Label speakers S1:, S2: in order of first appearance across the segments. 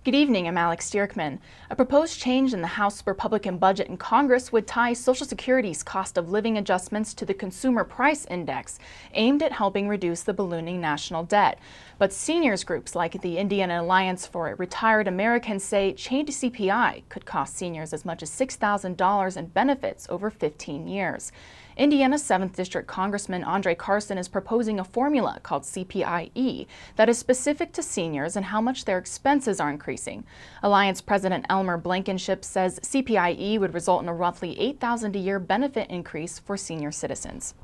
S1: Good evening, I'm Alex Dierckman. A proposed change in the House Republican budget in Congress would tie Social Security's cost of living adjustments to the Consumer Price Index, aimed at helping reduce the ballooning national debt. But seniors groups like the Indiana Alliance for Retired Americans say change to CPI could cost seniors as much as $6,000 in benefits over 15 years. Indiana's 7th District Congressman Andre Carson is proposing a formula called CPI-E that is specific to seniors and how much their expenses are increasing. Alliance President Elmer Blankenship says CPI-E would result in a roughly $8,000 a year benefit increase for senior citizens.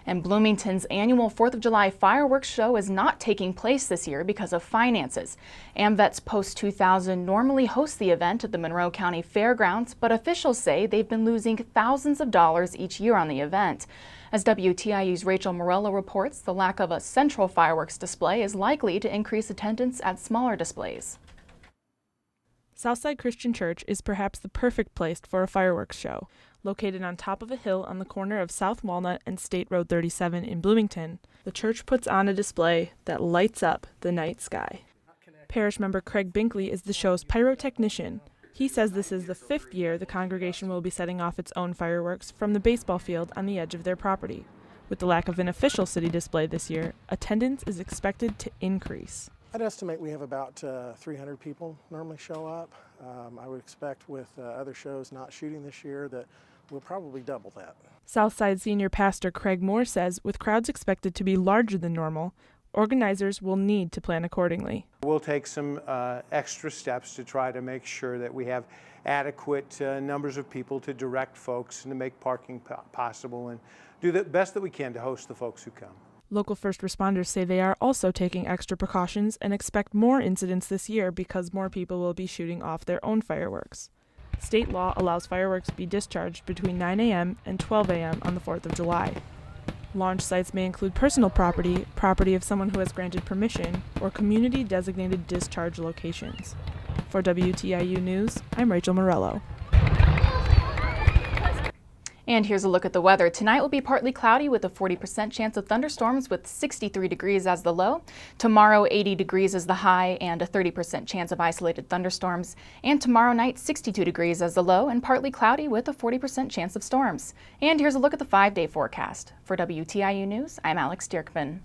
S1: And Bloomington's annual 4th of July fireworks show is not taking place this year because of finances. AMVET's Post 2000 normally hosts the event at the Monroe County Fairgrounds, but officials say they've been losing thousands of dollars each year on the event. As WTIU's Rachel Morello reports, the lack of a central fireworks display is likely to increase attendance at smaller displays.
S2: Southside Christian Church is perhaps the perfect place for a fireworks show. Located on top of a hill on the corner of South Walnut and State Road 37 in Bloomington, the church puts on a display that lights up the night sky. Parish member Craig Binkley is the show's pyrotechnician. He says this is the 5th year the congregation will be setting off its own fireworks from the baseball field on the edge of their property. With the lack of an official city display this year, attendance is expected to increase.
S3: I'd estimate we have about 300 people normally show up. I would expect with other shows not shooting this year that we'll probably double that.
S2: Southside Senior Pastor Craig Moore says with crowds expected to be larger than normal, organizers will need to plan accordingly.
S4: We'll take some extra steps to try to make sure that we have adequate numbers of people to direct folks and to make parking possible and do the best that we can to host the folks who come.
S2: Local first responders say they are also taking extra precautions and expect more incidents this year because more people will be shooting off their own fireworks. State law allows fireworks to be discharged between 9 a.m. and 12 a.m. on the 4th of July. Launch sites may include personal property, property of someone who has granted permission, or community-designated discharge locations. For WTIU News, I'm Rachel Morello.
S1: And here's a look at the weather. Tonight will be partly cloudy with a 40% chance of thunderstorms with 63 degrees as the low. Tomorrow, 80 degrees is the high and a 30% chance of isolated thunderstorms. And tomorrow night, 62 degrees as the low and partly cloudy with a 40% chance of storms. And here's a look at the 5-day forecast. For WTIU News, I'm Alex Dierckman.